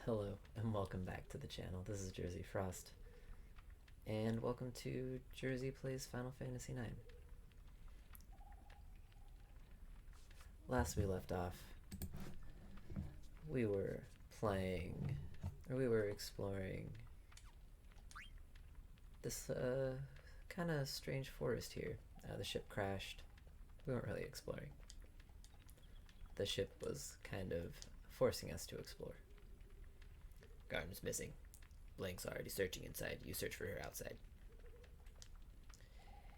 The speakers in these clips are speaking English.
Hello and welcome back to the channel. This is Jersey Frost, and welcome to Jersey Plays Final Fantasy IX. Last we left off, we were exploring this kind of strange forest here. The ship crashed. We weren't really exploring. The ship was kind of forcing us to explore. Garden's missing. Blank's already searching inside. You search for her outside.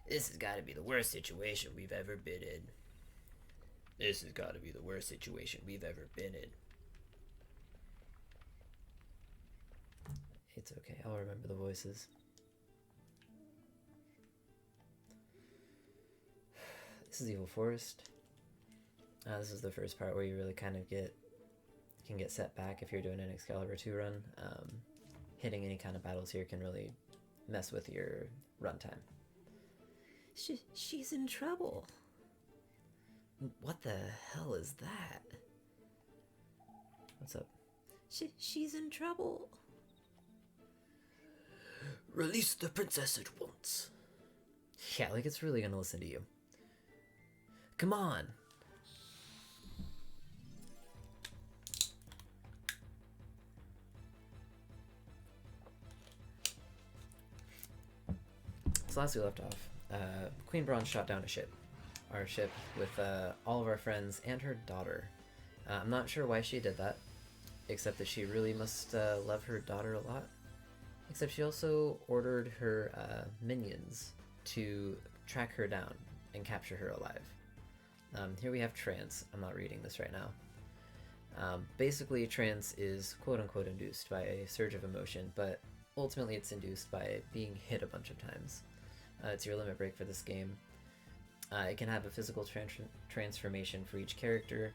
This has got to be the worst situation we've ever been in. This has got to be the worst situation we've ever been in. It's okay. I'll remember the voices. This is Evil Forest. This is the first part where you really kind of can get set back if you're doing an Excalibur 2 run. Hitting any kind of battles here can really mess with your runtime. She's in trouble. What the hell is that? What's up? She's in trouble. Release the princess at once. Yeah, like it's really gonna listen to you. Come on. So last we left off, Queen Bronze shot down a ship. Our ship with all of our friends and her daughter. I'm not sure why she did that, except that she really must love her daughter a lot. Except she also ordered her minions to track her down and capture her alive. Here we have trance. I'm not reading this right now. Basically, trance is quote-unquote induced by a surge of emotion, but ultimately it's induced by being hit a bunch of times. It's your limit break for this game. It can have a physical transformation for each character.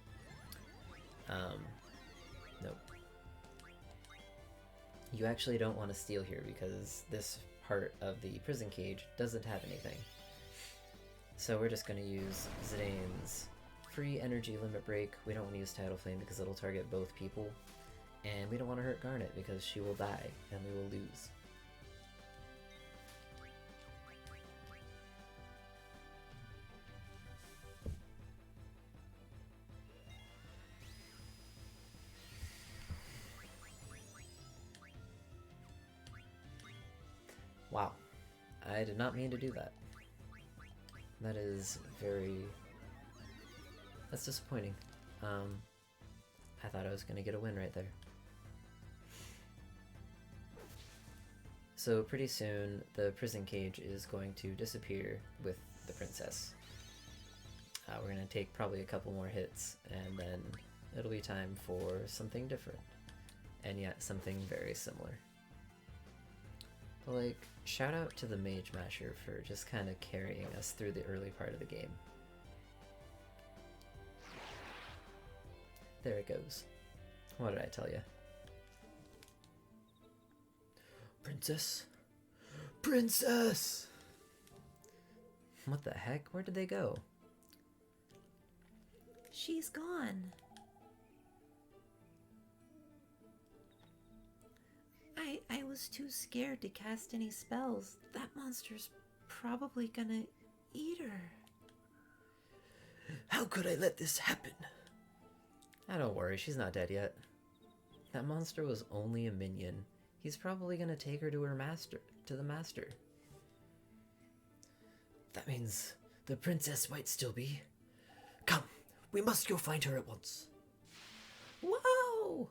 Nope. You actually don't want to steal here because this part of the prison cage doesn't have anything. So we're just going to use Zidane's free energy limit break. We don't want to use Tidal Flame because it'll target both people. And we don't want to hurt Garnet because she will die and we will lose. Wow, I did not mean to do that. That is that's disappointing. I thought I was gonna get a win right there. So pretty soon, the prison cage is going to disappear with the princess. We're gonna take probably a couple more hits, and then it'll be time for something different, and yet something very similar. But like, shout out to the Mage Masher for just kind of carrying us through the early part of the game. There it goes. What did I tell you? Princess? Princess! What the heck? Where did they go? She's gone. I was too scared to cast any spells. That monster's probably gonna eat her. How could I let this happen? Don't worry, she's not dead yet. That monster was only a minion. He's probably gonna take her to the master. That means the princess might still be. Come, we must go find her at once. Whoa!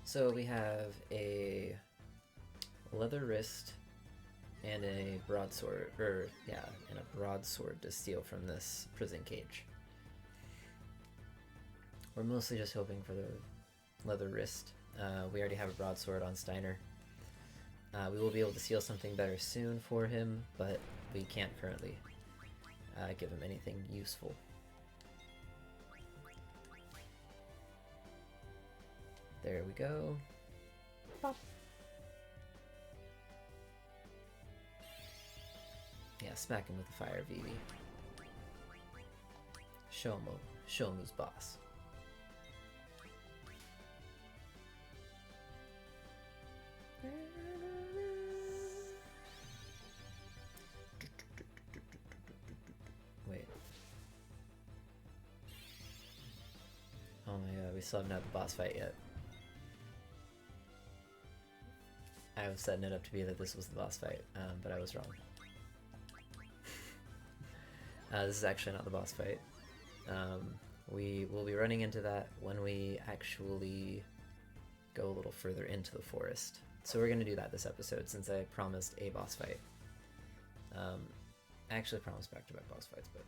So we have a leather wrist and a broadsword, and a broadsword to steal from this prison cage. We're mostly just hoping for the leather wrist. We already have a broadsword on Steiner. We will be able to seal something better soon for him, but we can't currently give him anything useful. There we go. Pop. Yeah, smack him with the fire, Vivi. Show him who's boss. Wait. Oh my god, we still haven't had the boss fight yet. I was setting it up to be that this was the boss fight, but I was wrong. This is actually not the boss fight. We will be running into that when we actually go a little further into the forest. So we're going to do that this episode, since I promised a boss fight. I actually promised back-to-back boss fights, but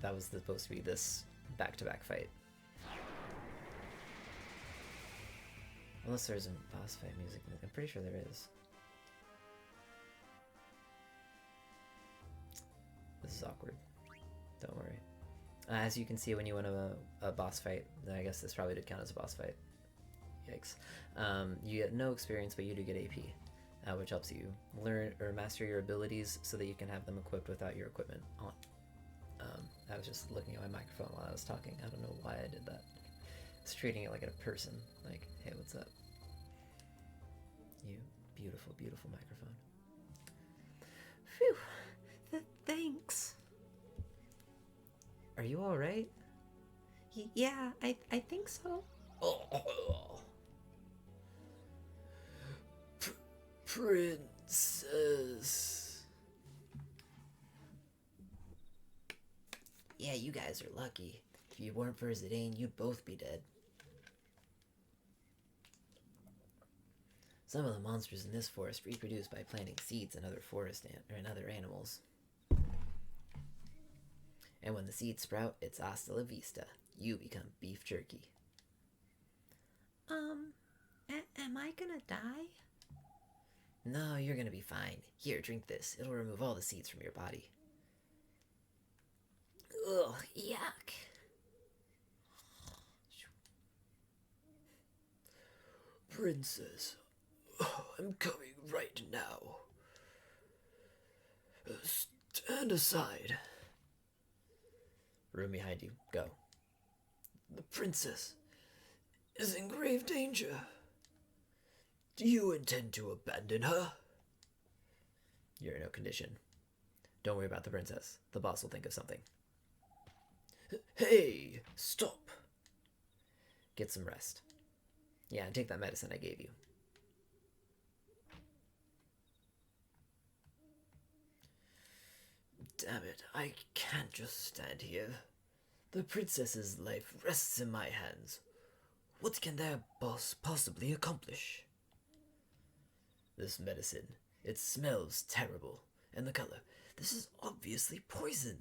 that was supposed to be this back-to-back fight. Unless there's a boss fight music, I'm pretty sure there is. This is awkward. Don't worry. As you can see, when you win a boss fight, I guess this probably did count as a boss fight. Yikes. You get no experience, but you do get AP, which helps you learn or master your abilities so that you can have them equipped without your equipment on. I was just looking at my microphone while I was talking. I don't know why I did that. I was treating it like a person. Like, hey, what's up? You beautiful, beautiful microphone. Phew. Thanks. Are you alright? Yeah, I think so. Oh. Princess. Yeah, you guys are lucky. If you weren't for Zidane, you'd both be dead. Some of the monsters in this forest reproduce by planting seeds in other other animals. And when the seeds sprout, it's hasta la vista. You become beef jerky. Am I gonna die? No, you're gonna be fine. Here, drink this. It'll remove all the seeds from your body. Ugh, yuck. Princess, I'm coming right now. Stand aside. Room behind you. Go. The princess is in grave danger. Do you intend to abandon her? You're in no condition. Don't worry about the princess. The boss will think of something. Hey, stop. Get some rest. Yeah, and take that medicine I gave you. Damn it, I can't just stand here. The princess's life rests in my hands. What can their boss possibly accomplish? This medicine, it smells terrible. And the color, this is obviously poison.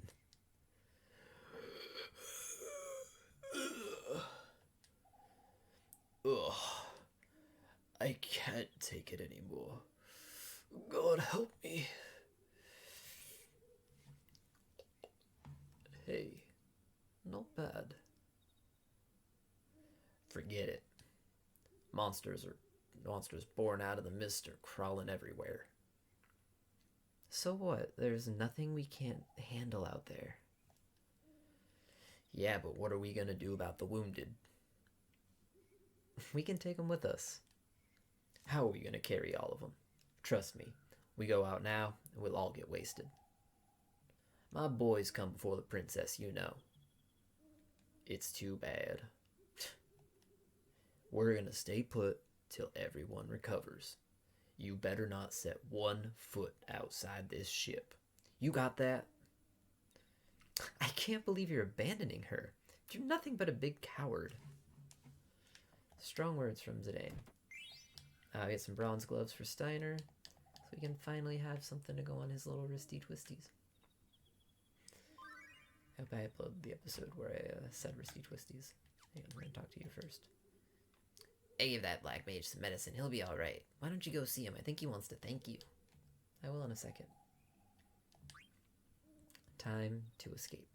Ugh. I can't take it anymore. God help me. Hey, not bad. Forget it. Monsters born out of the mist are crawling everywhere. So what? There's nothing we can't handle out there. Yeah, but what are we gonna do about the wounded? We can take them with us. How are we gonna carry all of them? Trust me, we go out now and we'll all get wasted. My boys come before the princess, you know. It's too bad. We're gonna stay put till everyone recovers. You better not set 1 foot outside this ship. You got that? I can't believe you're abandoning her. You're nothing but a big coward. Strong words from Zidane. We get some bronze gloves for Steiner, so we can finally have something to go on his little wristy twisties. I hope I upload the episode where I said wristy twisties. Hang on, I'm going to talk to you first. I gave that black mage some medicine. He'll be alright. Why don't you go see him? I think he wants to thank you. I will in a second. Time to escape.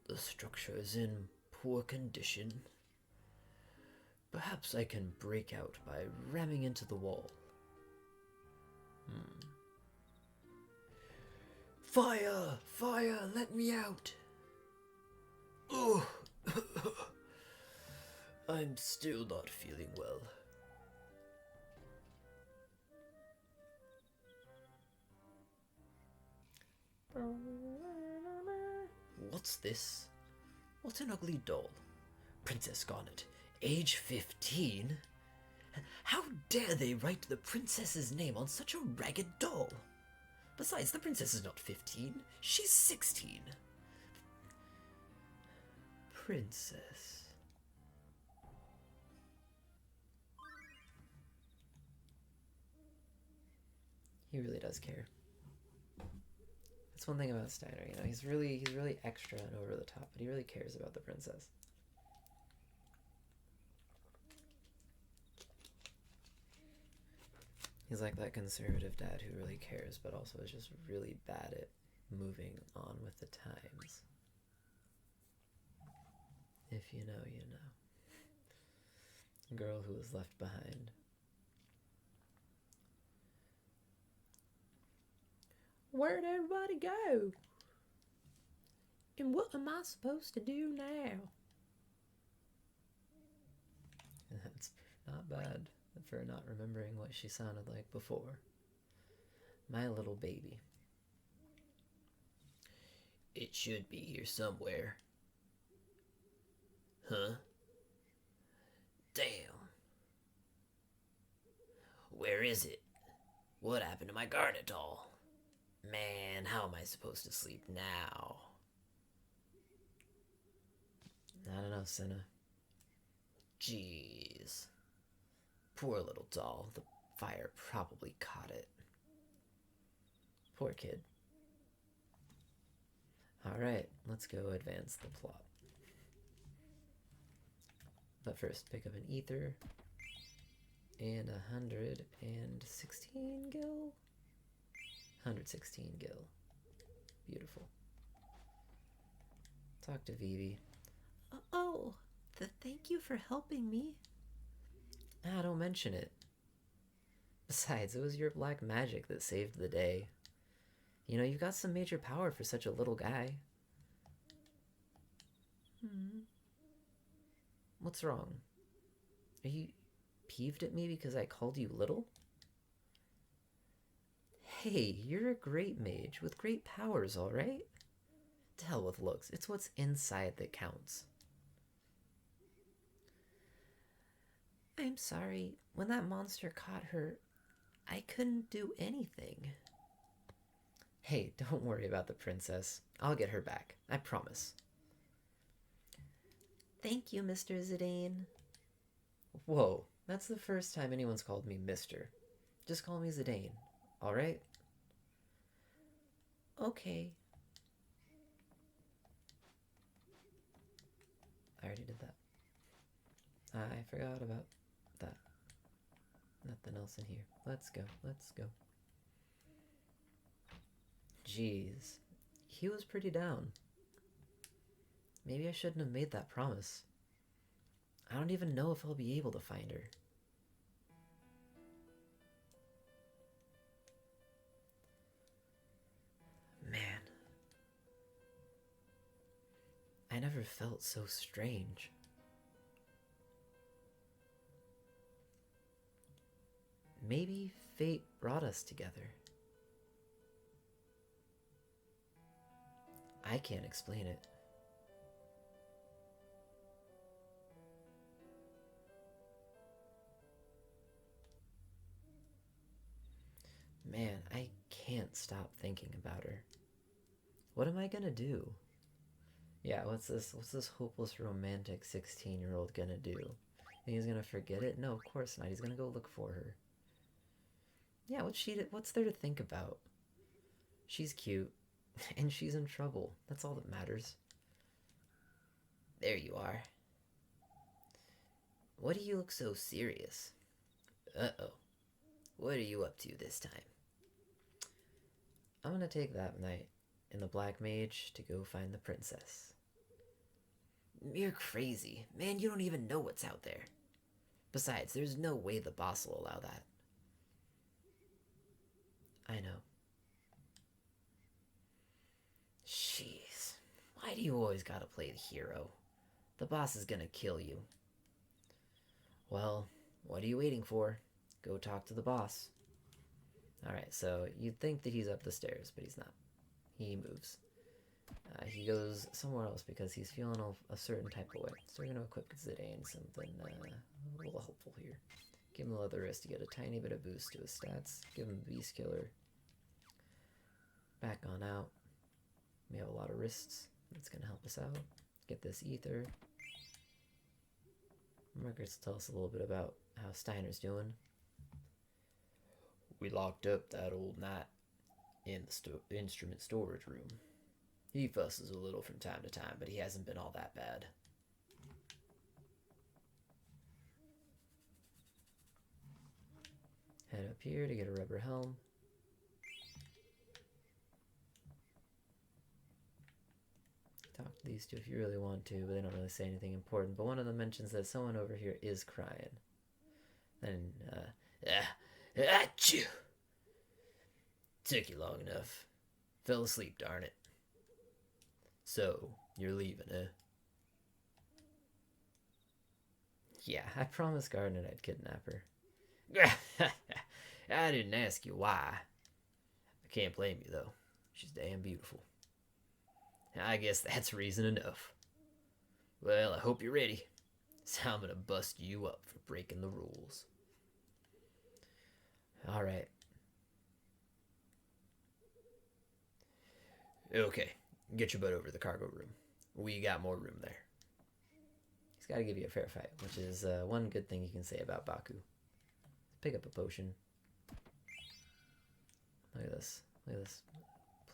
The structure is in poor condition. Perhaps I can break out by ramming into the wall. Fire! Fire! Let me out! Oh! I'm still not feeling well. What's this? What an ugly doll. Princess Garnet, age 15? How dare they write the princess's name on such a ragged doll? Besides, the princess is not 15, she's 16. Princess. He really does care. That's one thing about Steiner, you know, he's really extra and over the top, but he really cares about the princess. He's like that conservative dad who really cares, but also is just really bad at moving on with the times. If you know, you know. Girl who was left behind. Where'd everybody go? And what am I supposed to do now? That's not bad for not remembering what she sounded like before. My little baby. It should be here somewhere. Huh? Damn. Where is it? What happened to my garnet doll? Man, how am I supposed to sleep now? I don't know, Senna. Jeez. Poor little doll. The fire probably caught it. Poor kid. Alright, let's go advance the plot. But first, pick up an ether. And 116 gil? 116 gil. Beautiful. Talk to Vivi. Oh, thank you for helping me. Ah, don't mention it. Besides, it was your black magic that saved the day. You know, you've got some major power for such a little guy. What's wrong? Are you peeved at me because I called you little? Hey, you're a great mage with great powers, alright? To hell with looks. It's what's inside that counts. I'm sorry. When that monster caught her, I couldn't do anything. Hey, don't worry about the princess. I'll get her back. I promise. Thank you, Mr. Zidane. Whoa, that's the first time anyone's called me Mister. Just call me Zidane, alright? Okay. I already did that. I forgot about that. Nothing else in here. Let's go, let's go. Jeez, he was pretty down. Maybe I shouldn't have made that promise. I don't even know if I'll be able to find her. Man. I never felt so strange. Maybe fate brought us together. I can't explain it. Man, I can't stop thinking about her. What am I gonna do? Yeah, what's this hopeless romantic 16-year-old gonna do? Think he's gonna forget it? No, of course not. He's gonna go look for her. Yeah, what's there to think about? She's cute, and she's in trouble. That's all that matters. There you are. What do you look so serious? Uh-oh. What are you up to this time? I'm gonna take that night in the Black Mage to go find the princess. You're crazy. Man, you don't even know what's out there. Besides, there's no way the boss will allow that. I know. Jeez. Why do you always gotta play the hero? The boss is gonna kill you. Well, what are you waiting for? Go talk to the boss. Alright, so you'd think that he's up the stairs, but he's not. He moves. He goes somewhere else because he's feeling a certain type of way. So we're going to equip Zidane something a little helpful here. Give him the leather wrist to get a tiny bit of boost to his stats. Give him Beast Killer. Back on out. We have a lot of wrists. That's going to help us out. Get this ether. Margaret's tell us a little bit about how Steiner's doing. We locked up that old knight in the instrument storage room. He fusses a little from time to time, but he hasn't been all that bad. Head up here to get a rubber helm. Talk to these two if you really want to, but they don't really say anything important. But one of them mentions that someone over here is crying. Then, achoo! Took you long enough. Fell asleep, darn it. So, you're leaving, eh? Yeah, I promised Gardner I'd kidnap her. I didn't ask you why. I can't blame you, though. She's damn beautiful. I guess that's reason enough. Well, I hope you're ready. So I'm gonna bust you up for breaking the rules. Alright. Okay, get your butt over to the cargo room. We got more room there. He's got to give you a fair fight, which is one good thing you can say about Baku. Pick up a potion. Look at this. Look at this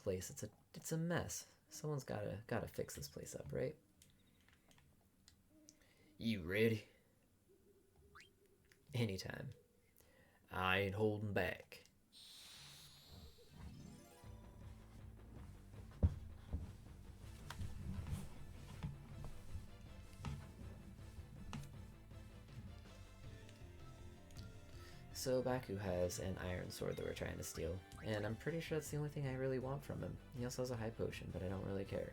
place. It's a mess. Someone's gotta fix this place up, right? You ready? Anytime. I ain't holding back. So Baku has an iron sword that we're trying to steal, and I'm pretty sure that's the only thing I really want from him. He also has a high potion, but I don't really care.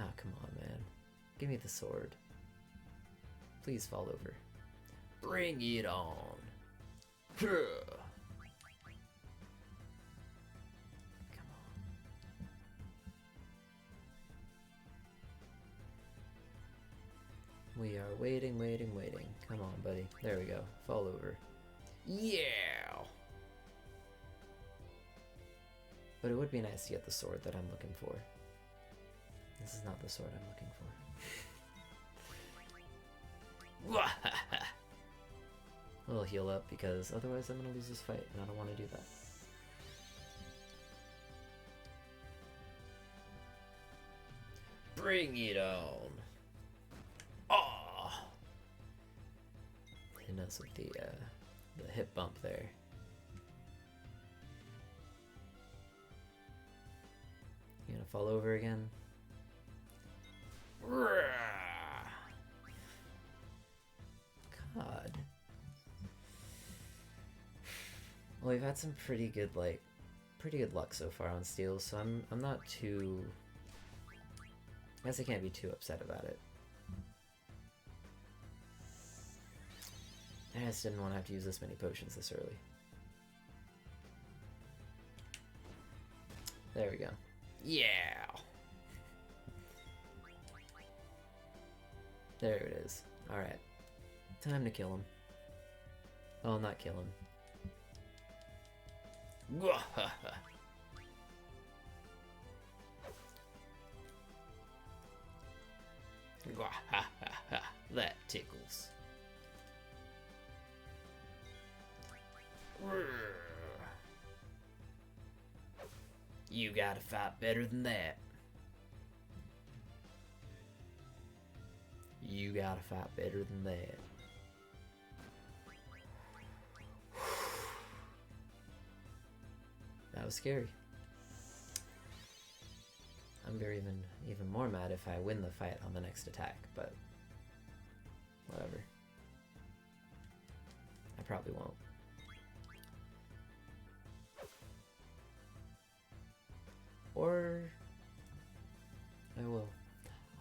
Ah, come on, man. Give me the sword. Please fall over. Bring it on. We are waiting. Come on, buddy. There we go. Fall over. Yeah! But it would be nice to get the sword that I'm looking for. This is not the sword I'm looking for. We'll heal up because otherwise I'm gonna lose this fight and I don't want to do that. Bring it on! Oh! Hitting us with the hip bump there. You gonna fall over again? God. Well, we've had some pretty good luck so far on steals, so I'm not too. I guess I can't be too upset about it. I just didn't want to have to use this many potions this early. There we go. Yeah. There it is. Alright. Time to kill him. Oh, not kill him. That tickles. You gotta fight better than that. You gotta fight better than that. That was scary. I'm very even more mad if I win the fight on the next attack, but whatever. I probably won't. Or I will.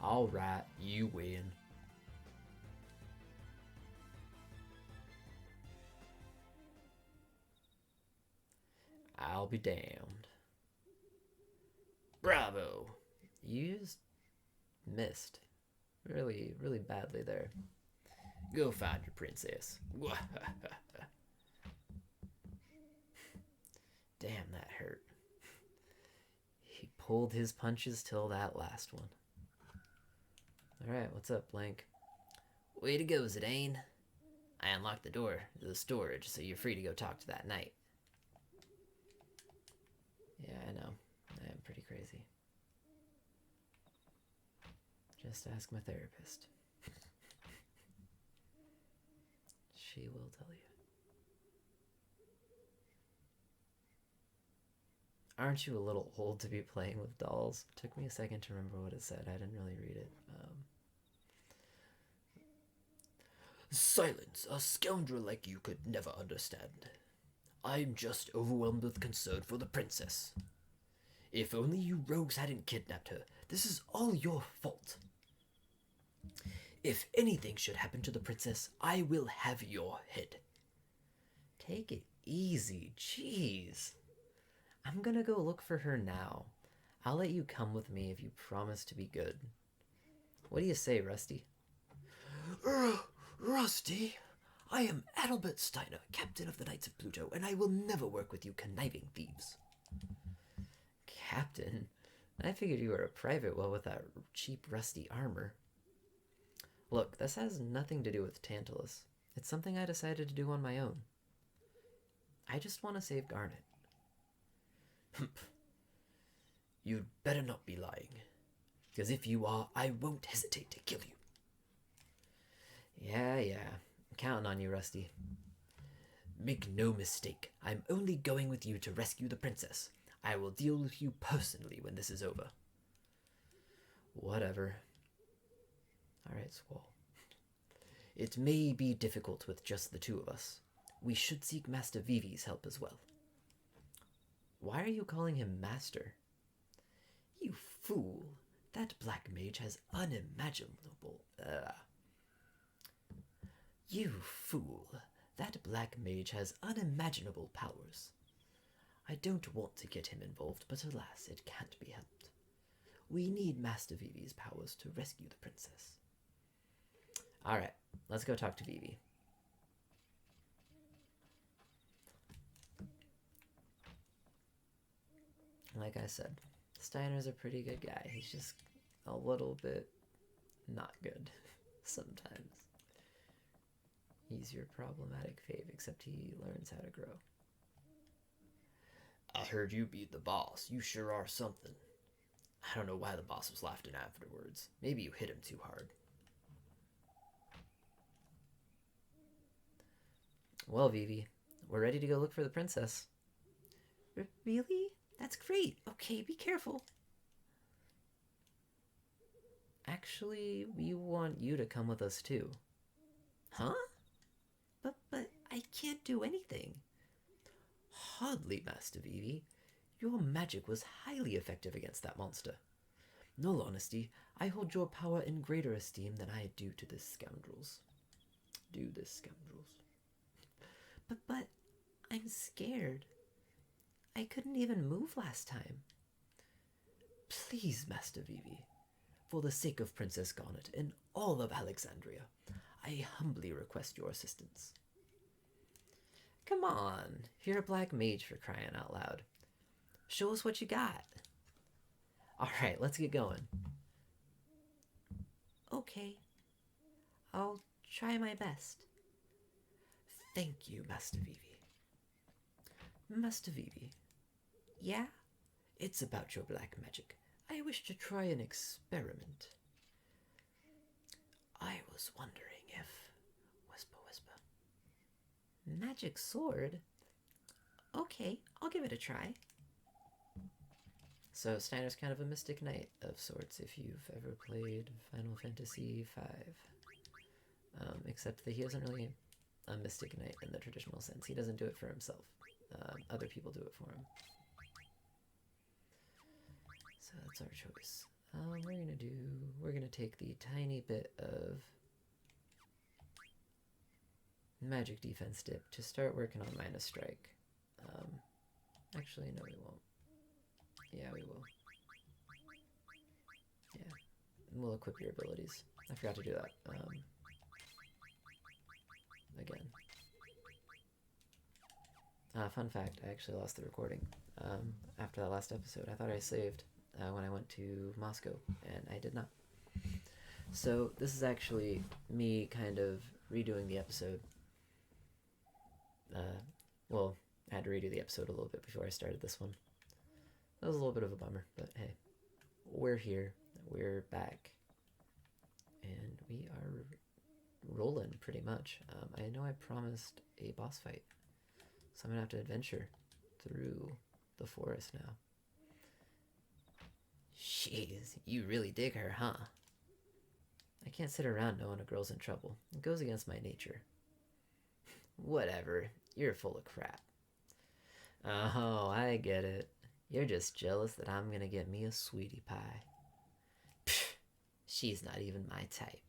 Alright, you win. I'll be damned. Bravo! You just missed. Really, really badly there. Go find your princess. Damn, that hurt. He pulled his punches till that last one. Alright, what's up, Blank? Way to go, Zidane. I unlocked the door to the storage, so you're free to go talk to that knight. Yeah, I know. I am pretty crazy. Just ask my therapist. She will tell you. Aren't you a little old to be playing with dolls? It took me a second to remember what it said. I didn't really read it. Silence. A scoundrel like you could never understand. I'm just overwhelmed with concern for the princess. If only you rogues hadn't kidnapped her. This is all your fault. If anything should happen to the princess, I will have your head. Take it easy, jeez. I'm gonna go look for her now. I'll let you come with me if you promise to be good. What do you say, Rusty? Rusty? I am Adalbert Steiner, captain of the Knights of Pluto, and I will never work with you conniving thieves. Captain? I figured you were a private well with that cheap rusty armor. Look, this has nothing to do with Tantalus. It's something I decided to do on my own. I just want to save Garnet. Humph. You'd better not be lying. Because if you are, I won't hesitate to kill you. Yeah. I'm counting on you, Rusty. Make no mistake. I'm only going with you to rescue the princess. I will deal with you personally when this is over. Whatever. Alright, Squall. It may be difficult with just the two of us. We should seek Master Vivi's help as well. Why are you calling him Master? You fool. That black mage has unimaginable... You fool. That black mage has unimaginable powers. I don't want to get him involved, but alas, it can't be helped. We need Master Vivi's powers to rescue the princess. Alright, let's go talk to Vivi. Like I said, Steiner's a pretty good guy. He's just a little bit not good sometimes. He's your problematic fave, except he learns how to grow. I heard you beat the boss. You sure are something. I don't know why the boss was laughing afterwards. Maybe you hit him too hard. Well, Vivi, we're ready to go look for the princess. Really? That's great. Okay, be careful. Actually, we want you to come with us too. Huh? But I can't do anything. Hardly, Master Vivi. Your magic was highly effective against that monster. In all honesty, I hold your power in greater esteem than I do to this scoundrel's. But I'm scared. I couldn't even move last time. Please, Master Vivi, for the sake of Princess Garnet and all of Alexandria, I humbly request your assistance. Come on, you're a black mage, for crying out loud. Show us what you got. Alright, let's get going. Okay. I'll try my best. Thank you, Master Vivi. Master Vivi. Yeah? It's about your black magic. I wish to try an experiment. I was wondering if... Whisper, whisper. Magic sword? Okay, I'll give it a try. So Steiner's kind of a mystic knight of sorts if you've ever played Final Fantasy V. Except that he isn't really a mystic knight in the traditional sense. He doesn't do it for himself. Other people do it for him. So that's our choice. We're gonna take the tiny bit of magic defense dip to start working on minus strike. Actually, no, we won't. Yeah, we will. Yeah, and we'll equip your abilities. I forgot to do that. Again. Fun fact, I actually lost the recording after that last episode. I thought I saved when I went to Moscow, and I did not. So this is actually me kind of redoing the episode. Well, I had to redo the episode a little bit before I started this one. That was a little bit of a bummer, but hey, we're here, we're back, and we are rolling pretty much. I know I promised a boss fight, so I'm gonna have to adventure through the forest now. Jeez, you really dig her, huh? I can't sit around knowing a girl's in trouble. It goes against my nature. Whatever, you're full of crap. Oh, I get it. You're just jealous that I'm gonna get me a sweetie pie. Pfft, she's not even my type.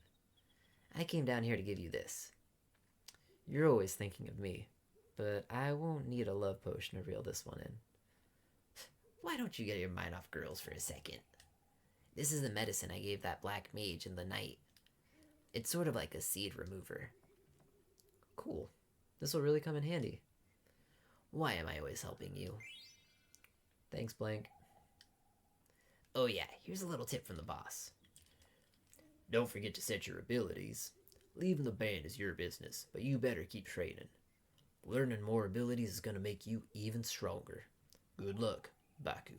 I came down here to give you this. You're always thinking of me, but I won't need a love potion to reel this one in. Why don't you get your mind off girls for a second? This is the medicine I gave that black mage in the night. It's sort of like a seed remover. Cool. This will really come in handy. Why am I always helping you? Thanks, Blank. Oh yeah, here's a little tip from the boss. Don't forget to set your abilities. Leaving the band is your business, but you better keep training. Learning more abilities is gonna make you even stronger. Good luck, Baku.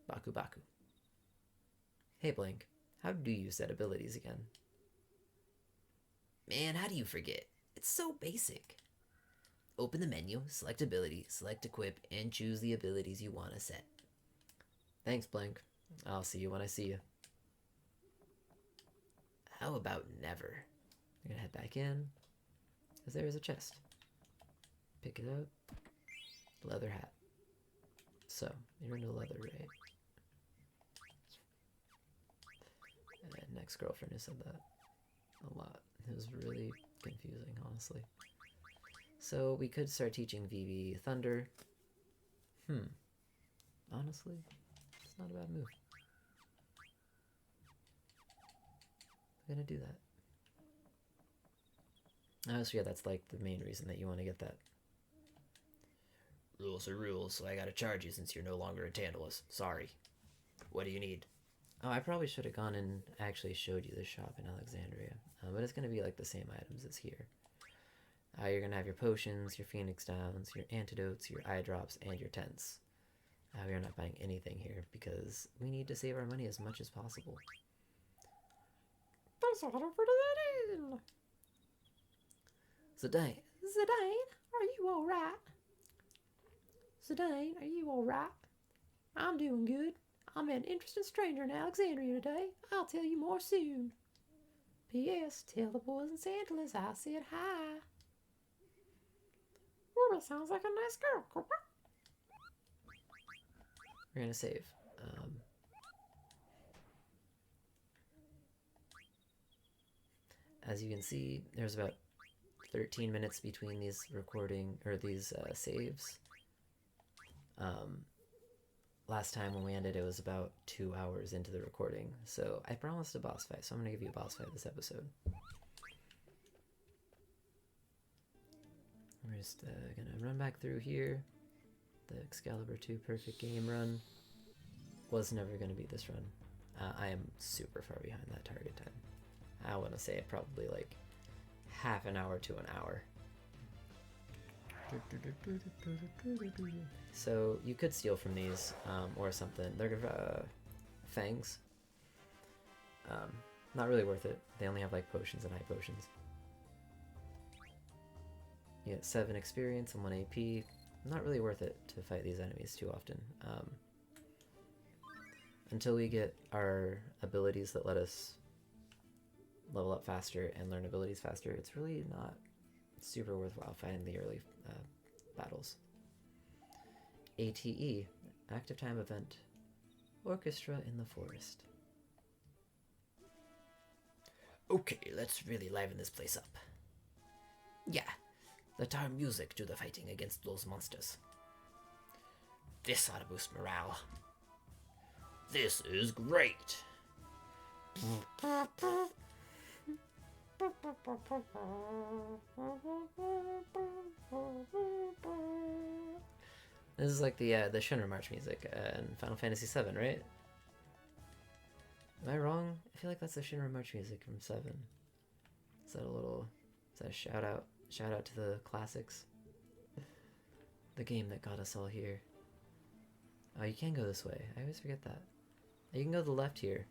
Baku Baku. Hey Blank, how do you set abilities again? Man, how do you forget? It's so basic. Open the menu, select ability, select equip, and choose the abilities you want to set. Thanks, Blank. I'll see you when I see you. How about never? I'm gonna head back in, because there is a chest. Pick it up. Leather hat. So, you're into leather, right? And ex-girlfriend who said that a lot. It was really confusing, honestly. So we could start teaching Vivi Thunder. Honestly, it's not a bad move. I'm gonna do that. Oh, so yeah, that's like the main reason that you want to get that. Rules are rules, so I gotta charge you since you're no longer a Tantalus. Sorry. What do you need? Oh, I probably should have gone and actually showed you the shop in Alexandria. But it's gonna be like the same items as here. You're gonna have your potions, your phoenix downs, your antidotes, your eye drops, and your tents. We are not buying anything here because we need to save our money as much as possible. Let's head over to that inn. Zidane, are you alright? Zidane, are you alright? I'm doing good. I met an interesting stranger in Alexandria today. I'll tell you more soon. P.S. Tell the boys in Santalis I said hi. Ruby sounds like a nice girl. We're gonna save. As you can see, there's about 13 minutes between these saves. Last time when we ended, it was about 2 hours into the recording. So I promised a boss fight, so I'm gonna give you a boss fight this episode. We're just gonna run back through here. The Excalibur 2 perfect game run was never gonna beat this run. I am super far behind that target time. I want to say probably like half an hour to an hour. So you could steal from these, or something. They're fangs. Not really worth it. They only have like potions and high potions. You get 7 experience and 1 AP. Not really worth it to fight these enemies too often. Until we get our abilities that let us level up faster and learn abilities faster, it's really not super worthwhile fighting the early battles. ATE, active time event. Orchestra in the forest. Okay, let's really liven this place up. Yeah, let our music do the fighting against those monsters. This ought to boost morale. This is great! This is like the Shinra March music in Final Fantasy VII, right? Am I wrong? I feel like that's the Shinra March music from 7. Is that a shout out? Shout out to the classics. The game that got us all here. Oh, you can go this way. I always forget that. You can go to the left here.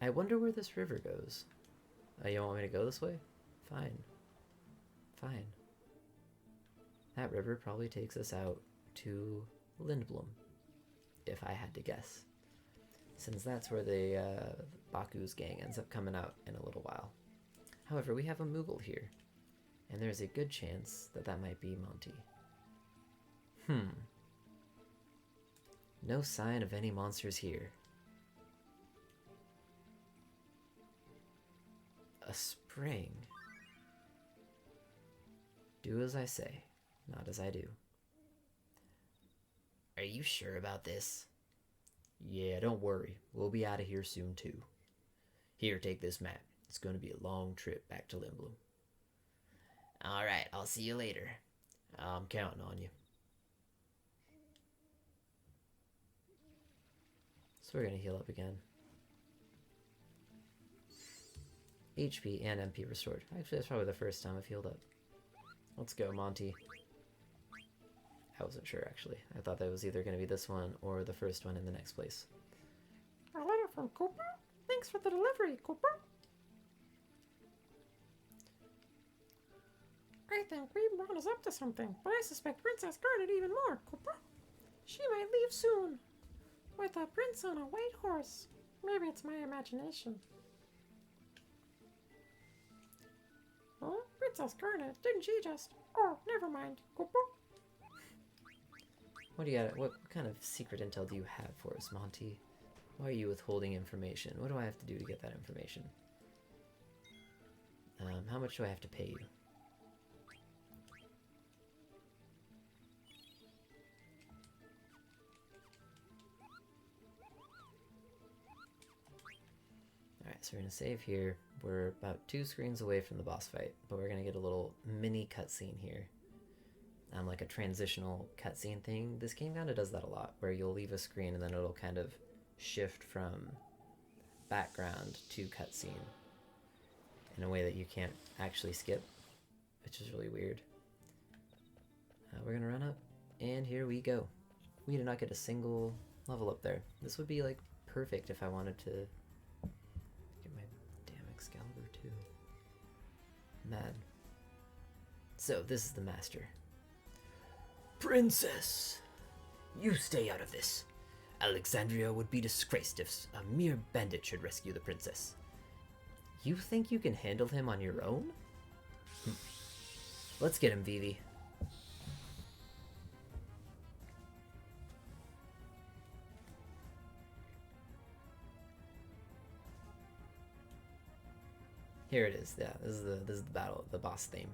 I wonder where this river goes. You want me to go this way? Fine. Fine. That river probably takes us out to Lindblom, if I had to guess. Since that's where the Baku's gang ends up coming out in a little while. However, we have a Moogle here, and there's a good chance that that might be Monty. No sign of any monsters here. A spring. Do as I say, not as I do. Are you sure about this? Yeah, don't worry. We'll be out of here soon, too. Here, take this map. It's going to be a long trip back to Lindblom. Alright, I'll see you later. I'm counting on you. So we're going to heal up again. HP and MP restored. Actually, that's probably the first time I've healed up. Let's go, Monty. I wasn't sure, actually. I thought that was either going to be this one or the first one in the next place. A letter from Cooper? Thanks for the delivery, Cooper. I think Queen Brown is up to something, but I suspect Princess Garnet even more, Cooper. She might leave soon. With a prince on a white horse. Maybe it's my imagination. Oh, Princess Garnet, didn't she just... Oh, never mind, Cooper. What do you got? What kind of secret intel do you have for us, Monty? Why are you withholding information? What do I have to do to get that information? How much do I have to pay you? Alright, so we're going to save here. We're about 2 screens away from the boss fight, but we're going to get a little mini cutscene here. Like a transitional cutscene thing. This game kind of does that a lot, where you'll leave a screen and then it'll kind of shift from background to cutscene in a way that you can't actually skip, which is really weird. We're going to run up, and here we go. We did not get a single level up there. This would be like perfect if I wanted to get my damn Excalibur too. Mad. So this is the master. Princess! You stay out of this. Alexandria would be disgraced if a mere bandit should rescue the princess. You think you can handle him on your own? Let's get him, Vivi. Here it is. Yeah, this is the battle, the boss theme.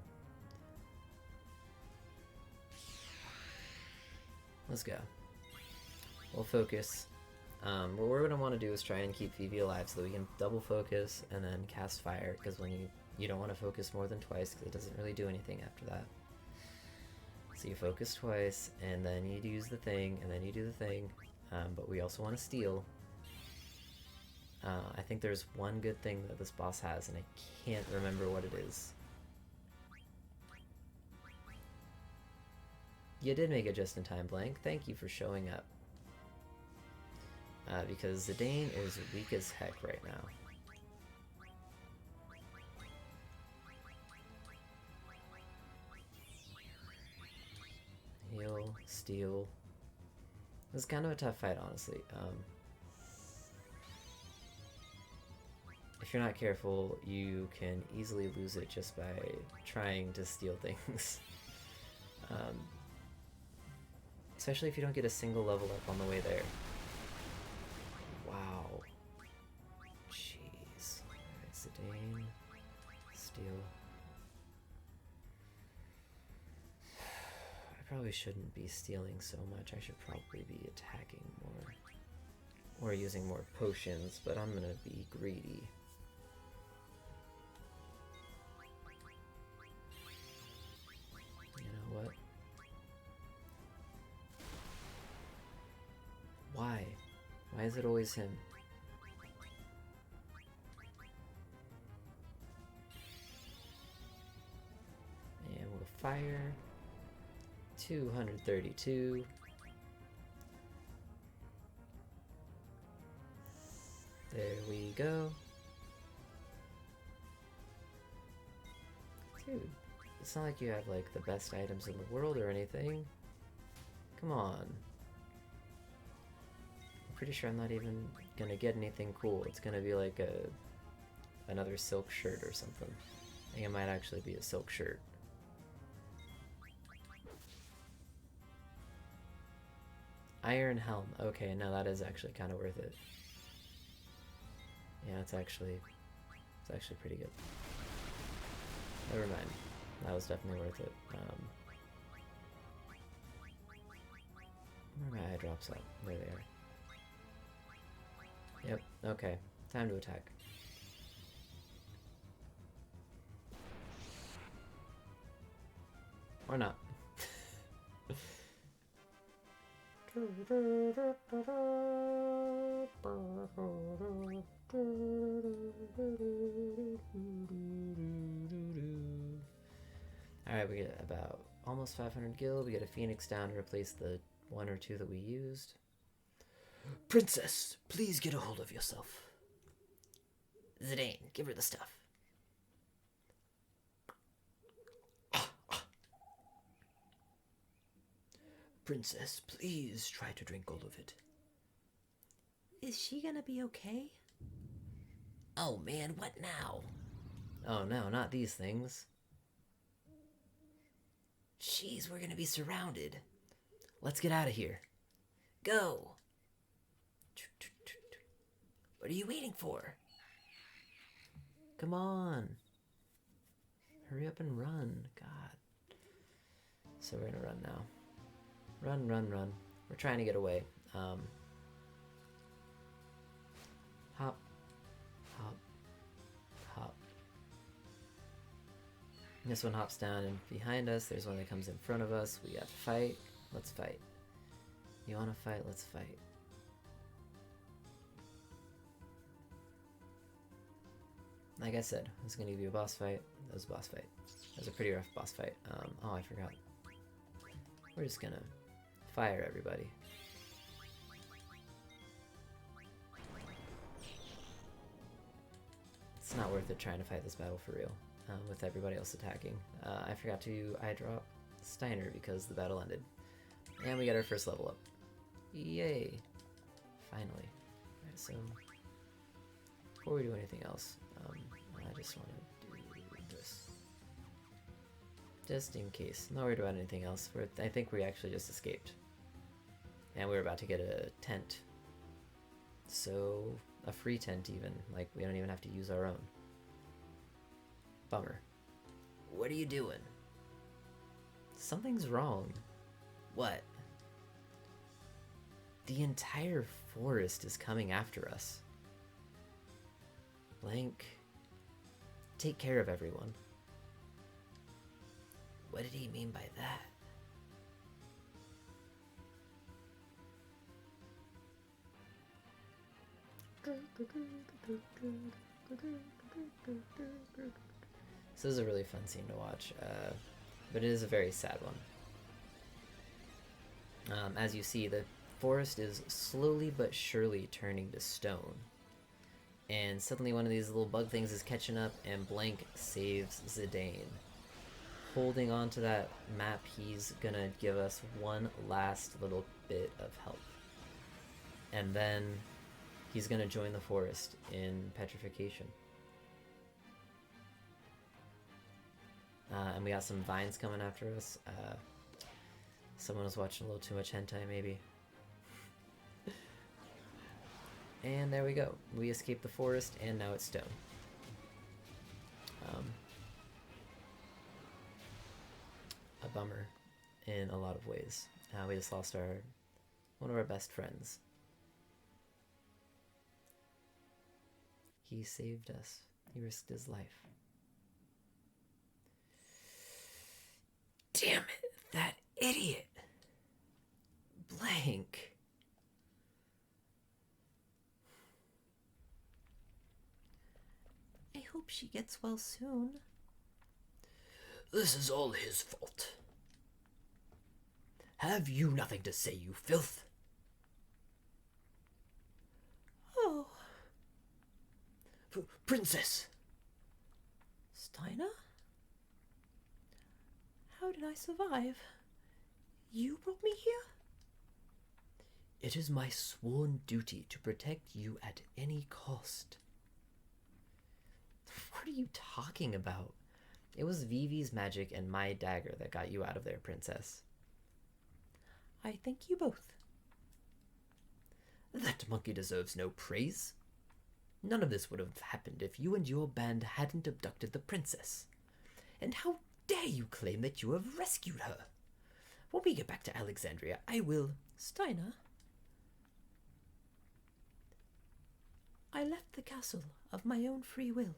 Let's go. We'll focus. What we're going to want to do is try and keep Vivi alive so that we can double focus and then cast fire, because when you don't want to focus more than twice, because it doesn't really do anything after that. So you focus twice, and then you use the thing, and then you do the thing, but we also want to steal. I think there's one good thing that this boss has, and I can't remember what it is. You did make it just in time, Blank. Thank you for showing up. Because Zidane is weak as heck right now. Heal, steal. It was kind of a tough fight, honestly. If you're not careful, you can easily lose it just by trying to steal things. Especially if you don't get a single level up on the way there. Wow. Jeez. Alright, Zidane. Steal. I probably shouldn't be stealing so much. I should probably be attacking more. Or using more potions, but I'm gonna be greedy. You know what? Why? Why is it always him? And we'll fire. 232. There we go. Dude, it's not like you have like the best items in the world or anything. Come on. I'm pretty sure I'm not even gonna get anything cool. It's gonna be like another silk shirt or something. I think it might actually be a silk shirt. Iron helm. Okay, now that is actually kind of worth it. Yeah, it's actually pretty good. Never mind. That was definitely worth it. Where are my eye drops at? There they are. Yep, okay. Time to attack. Or not. Alright, we get about almost 500 gil. We get a phoenix down to replace the 1 or 2 that we used. Princess, please get a hold of yourself. Zidane, give her the stuff. Princess, please try to drink all of it. Is she gonna be okay? Oh man, what now? Oh no, not these things. Jeez, we're gonna be surrounded. Let's get out of here. Go! What are you waiting for? Come on. Hurry up and run. God. So we're gonna run now. Run, run, run. We're trying to get away. Hop. Hop. Hop. And this one hops down and behind us. There's one that comes in front of us. We got to fight. Let's fight. You wanna fight? Let's fight. Like I said, I was gonna give you a boss fight. That was a boss fight. That was a pretty rough boss fight. Oh, I forgot. We're just gonna fire everybody. It's not worth it trying to fight this battle for real, with everybody else attacking. I forgot to eye drop Steiner because the battle ended. And we got our first level up. Yay! Finally. Alright, so before we do anything else, I just want to do this. Just in case. Not worried about anything else. I think we actually just escaped. And we were about to get a tent. So, a free tent even. Like, we don't even have to use our own. Bummer. What are you doing? Something's wrong. What? The entire forest is coming after us. Blank. Take care of everyone. What did he mean by that? This is a really fun scene to watch, but it is a very sad one. As you see, the forest is slowly but surely turning to stone. And suddenly one of these little bug things is catching up, and Blank saves Zidane. Holding on to that map, he's gonna give us one last little bit of help. And then he's gonna join the forest in petrification. And we got some vines coming after us. Someone was watching a little too much hentai, maybe. And there we go. We escaped the forest, and now it's stone. A bummer in a lot of ways. We just lost one of our best friends. He saved us. He risked his life. Damn it, that idiot! Blank. I hope she gets well soon. This is all his fault. Have you nothing to say, you filth? Oh, Princess! Steiner? How did I survive? You brought me here? It is my sworn duty to protect you at any cost. What are you talking about? It was Vivi's magic and my dagger that got you out of there, Princess. I thank you both. That monkey deserves no praise. None of this would have happened if you and your band hadn't abducted the princess. And how dare you claim that you have rescued her? When we get back to Alexandria, I will... Steiner? I left the castle of my own free will.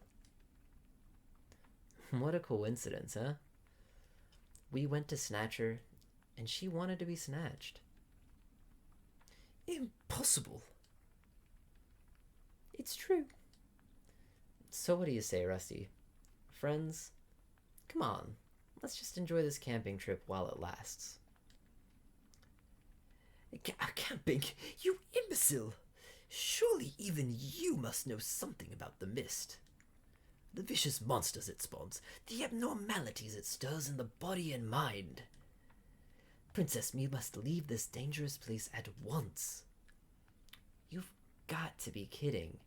What a coincidence, huh? We went to snatch her, and she wanted to be snatched. Impossible. It's true. So what do you say, Rusty? Friends? Come on, let's just enjoy this camping trip while it lasts. Camping? You imbecile! Surely even you must know something about the mist. The vicious monsters it spawns, the abnormalities it stirs in the body and mind. Princess, we must leave this dangerous place at once. You've got to be kidding.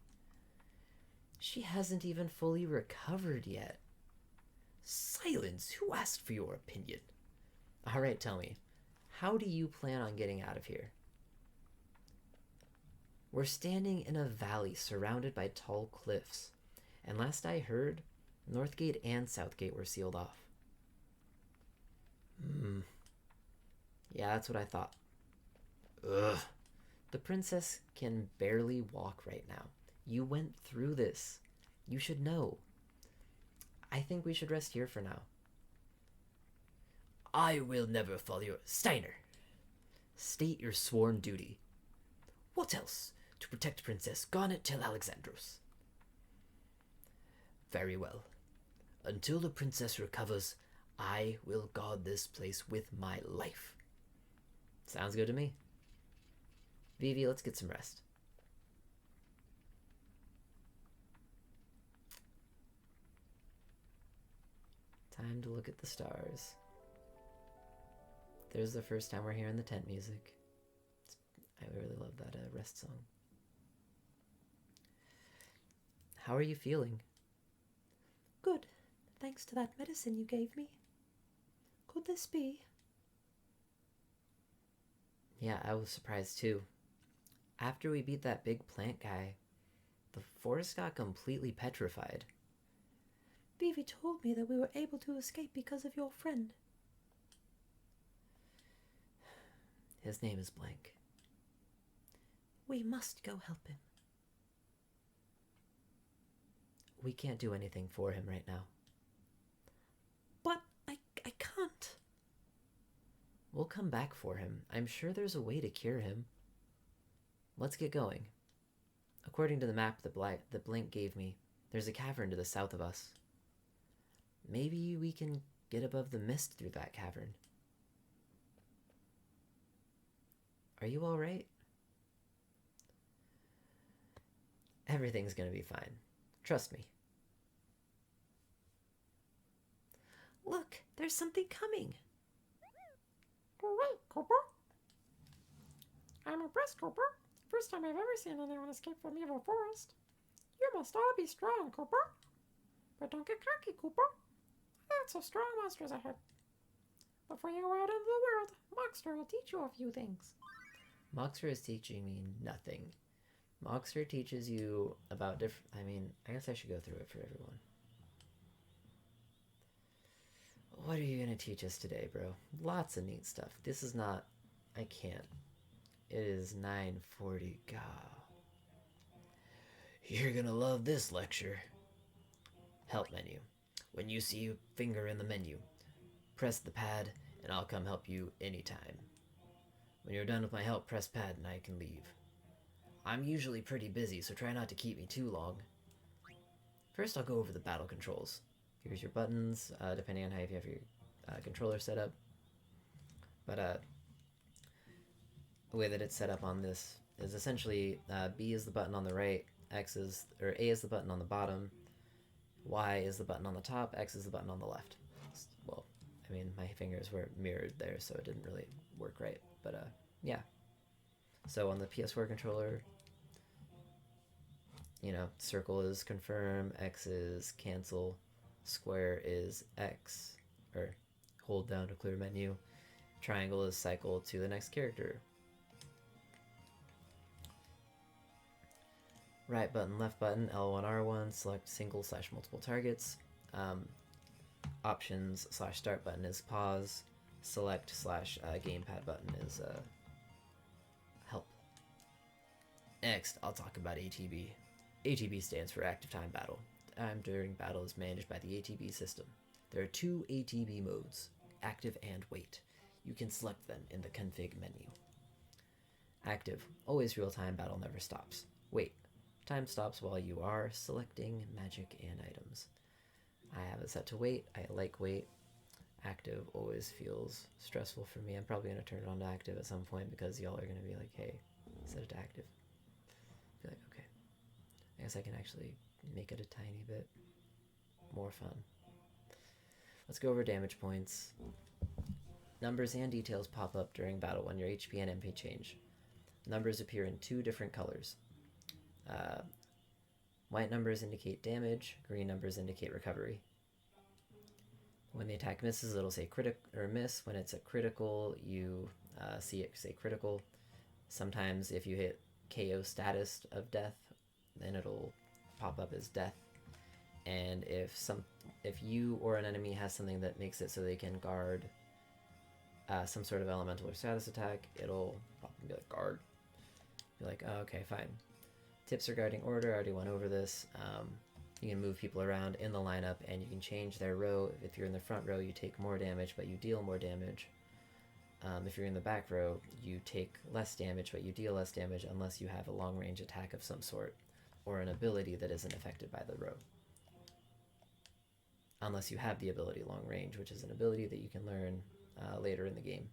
She hasn't even fully recovered yet. Silence! Who asked for your opinion? Alright, tell me, how do you plan on getting out of here? We're standing in a valley surrounded by tall cliffs, and last I heard, Northgate and Southgate were sealed off. Yeah, that's what I thought. Ugh. The princess can barely walk right now. You went through this. You should know. I think we should rest here for now. I will never follow your... Steiner! State your sworn duty. What else? To protect Princess Garnet till Alexandros. Very well. Until the princess recovers, I will guard this place with my life. Sounds good to me. Vivi, let's get some rest. Time to look at the stars. There's the first time we're hearing the tent music. I really love that rest song. How are you feeling? Good, thanks to that medicine you gave me. Could this be? Yeah, I was surprised too. After we beat that big plant guy, the forest got completely petrified. Vivi told me that we were able to escape because of your friend. His name is Blank. We must go help him. We can't do anything for him right now. But I can't. We'll come back for him. I'm sure there's a way to cure him. Let's get going. According to the map that Blink gave me, there's a cavern to the south of us. Maybe we can get above the mist through that cavern. Are you alright? Everything's gonna be fine. Trust me. Look, there's something coming. Great, Cooper. I'm impressed, Cooper. First time I've ever seen anyone escape from evil forest. You must all be strong, Cooper. But don't get cocky, Cooper. Lots of strong monsters ahead. Before you go out into the world, Moxter will teach you a few things. Moxter is teaching me nothing. Moxter teaches you about different... I guess I should go through it for everyone. What are you going to teach us today, bro? Lots of neat stuff. This is not... I can't. It is 9:40. God. You're gonna love this lecture. Help menu. When you see a finger in the menu, press the pad and I'll come help you anytime. When you're done with my help, press pad and I can leave. I'm usually pretty busy, so try not to keep me too long. First, I'll go over the battle controls. Here's your buttons, depending on how you have your controller set up. But the way that it's set up on this is essentially B is the button on the right, A is the button on the bottom, Y is the button on the top, X is the button on the left. Well, my fingers were mirrored there, so it didn't really work right. But yeah. So on the PS4 controller, circle is confirm, X is cancel, square is X, or hold down to clear menu, triangle is cycle to the next character. Right button, left button, L1, R1, select single/multiple targets. Options/start button is pause. Select/gamepad button is help. Next, I'll talk about ATB. ATB stands for Active Time Battle. Time during battle is managed by the ATB system. There are 2 ATB modes, active and wait. You can select them in the config menu. Active, always real-time, battle never stops. Wait, time stops while you are selecting magic and items. I have it set to wait. I like wait. Active always feels stressful for me. I'm probably going to turn it on to active at some point because y'all are going to be like, hey, set it to active. Be like, okay. I guess I can actually make it a tiny bit more fun. Let's go over damage points. Numbers and details pop up during battle when your HP and MP change. Numbers appear in 2 different colors. White numbers indicate damage, green numbers indicate recovery. When the attack misses, it'll say critic or miss. When it's a critical, you see it say critical. Sometimes if you hit KO status of death, then it'll pop up as death. And if you or an enemy has something that makes it so they can guard some sort of elemental or status attack, it'll pop and be like guard. Be like, oh, okay, fine. Tips regarding order, I already went over this. You can move people around in the lineup and you can change their row. If you're in the front row, you take more damage, but you deal more damage. If you're in the back row, you take less damage, but you deal less damage unless you have a long-range attack of some sort, or an ability that isn't affected by the row. Unless you have the ability long range, which is an ability that you can learn later in the game.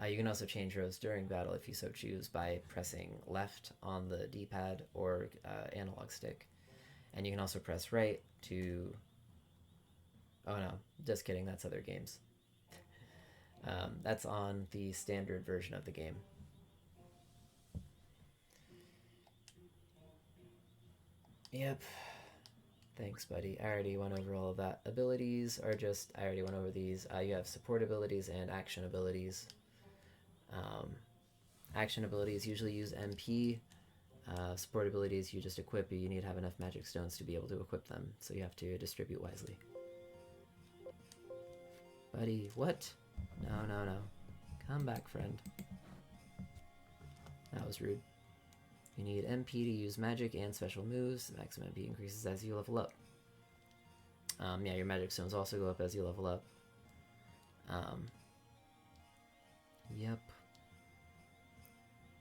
You can also change rows during battle if you so choose by pressing left on the D-pad or analog stick. And you can also press right to... Oh no, just kidding, that's other games. That's on the standard version of the game. Yep. Thanks, buddy. I already went over all of that. Abilities are just... I already went over these. You have support abilities and action abilities. Action abilities usually use MP. Support abilities you just equip, but you need to have enough magic stones to be able to equip them, so you have to distribute wisely. Buddy, what? No. Come back, friend. That was rude. You need MP to use magic and special moves. The maximum MP increases as you level up. Yeah, your magic stones also go up as you level up.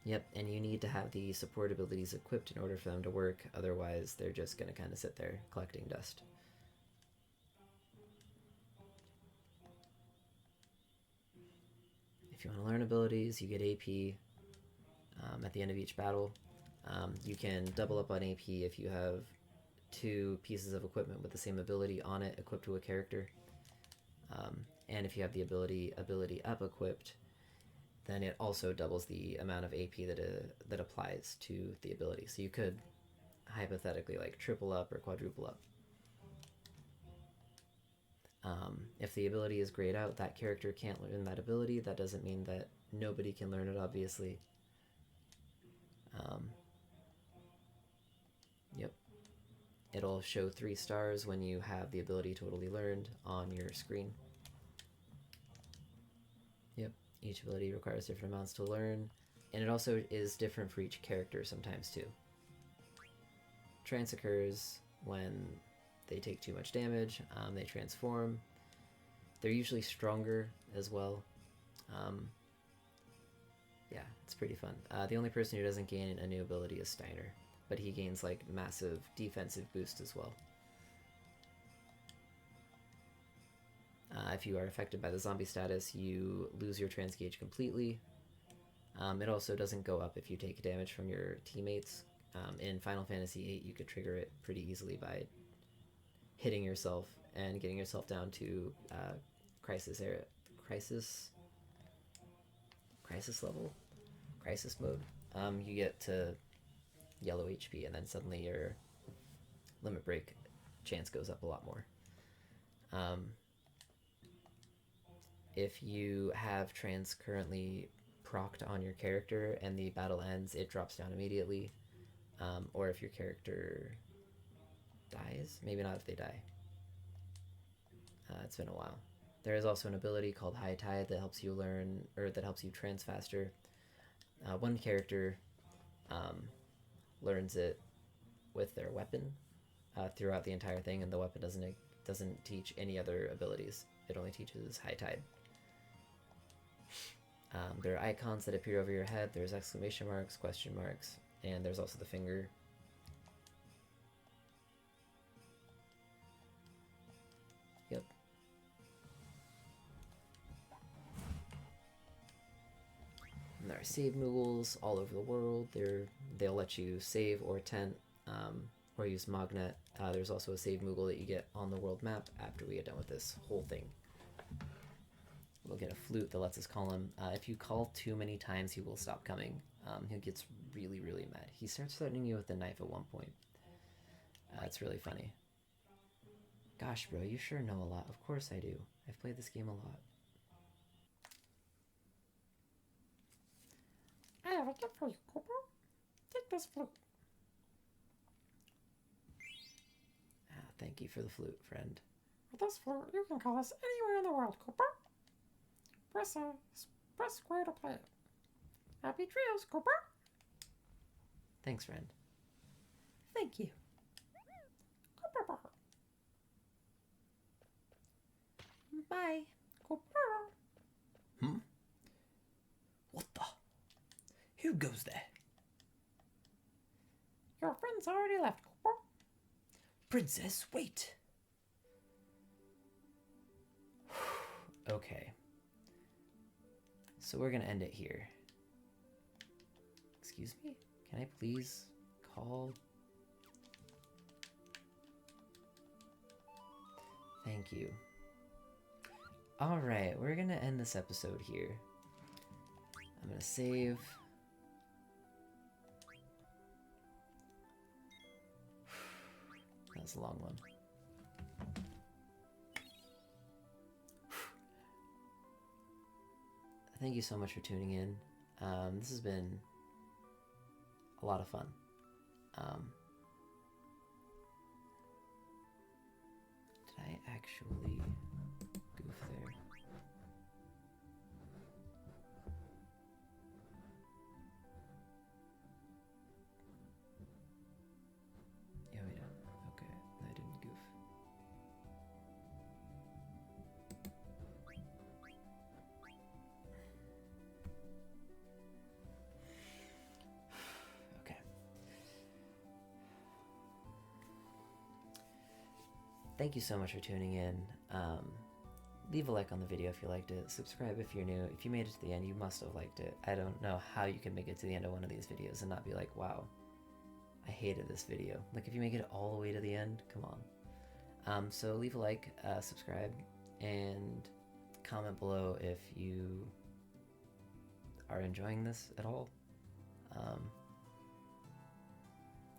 Yep, and you need to have the support abilities equipped in order for them to work, otherwise they're just going to kind of sit there collecting dust. you want to learn abilities, you get AP at the end of each battle. You can double up on AP if you have 2 pieces of equipment with the same ability on it equipped to a character. And if you have the ability up equipped, then it also doubles the amount of AP that applies to the ability. So you could hypothetically like triple up or quadruple up. If the ability is grayed out, that character can't learn that ability. That doesn't mean that nobody can learn it, obviously. Yep. It'll show 3 stars when you have the ability totally learned on your screen. Yep. Each ability requires different amounts to learn, and it also is different for each character sometimes too. Trance occurs when they take too much damage, they transform. They're usually stronger as well. Yeah, it's pretty fun. The only person who doesn't gain a new ability is Steiner, but he gains like massive defensive boost as well. If you are affected by the zombie status, you lose your trance gauge completely. It also doesn't go up if you take damage from your teammates. In Final Fantasy VIII, you could trigger it pretty easily by hitting yourself and getting yourself down to crisis mode. You get to yellow HP, and then suddenly your limit break chance goes up a lot more. If you have trance currently procced on your character and the battle ends, it drops down immediately. Or if your character dies, maybe not if they die. It's been a while. There is also an ability called High Tide that helps you learn, or that helps you trance faster. One character learns it with their weapon throughout the entire thing, and the weapon doesn't teach any other abilities. It only teaches High Tide. There are icons that appear over your head. There's exclamation marks, question marks, and there's also the finger. Yep. And there are save moogles all over the world. They'll let you save or tent, or use Magnet. There's also a save moogle that you get on the world map after we get done with this whole thing. We'll get a flute that lets us call him. If you call too many times, he will stop coming. He gets really, really mad. He starts threatening you with a knife at one point. It's really funny. Gosh, bro, you sure know a lot. Of course I do. I've played this game a lot. I have a gift for you, Cooper. Take this flute. Thank you for the flute, friend. With this flute, you can call us anywhere in the world, Cooper. Press square to play it. Happy trails, Cooper. Thanks, friend. Thank you. Cooper. Bye. Cooper. What the? Who goes there? Your friend's already left, Cooper. Princess, wait. Okay. So we're gonna end it here. Excuse me? Can I please call? Thank you. Alright, we're gonna end this episode here. I'm gonna save. That was a long one. Thank you so much for tuning in. This has been a lot of fun. Did I actually goof there? Oh yeah, okay, I didn't goof. Okay. Thank you so much for tuning in. leave a like on the video if you liked it. Subscribe if you're new. If you made it to the end, you must have liked it. I don't know how you can make it to the end of one of these videos and not be like, wow, I hated this video. Like, if you make it all the way to the end, come on. So leave a like, subscribe, and comment below if you are enjoying this at all.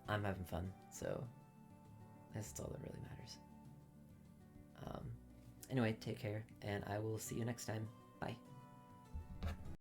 I'm having fun, so that's all that really matters. Anyway, take care, and I will see you next time. Bye.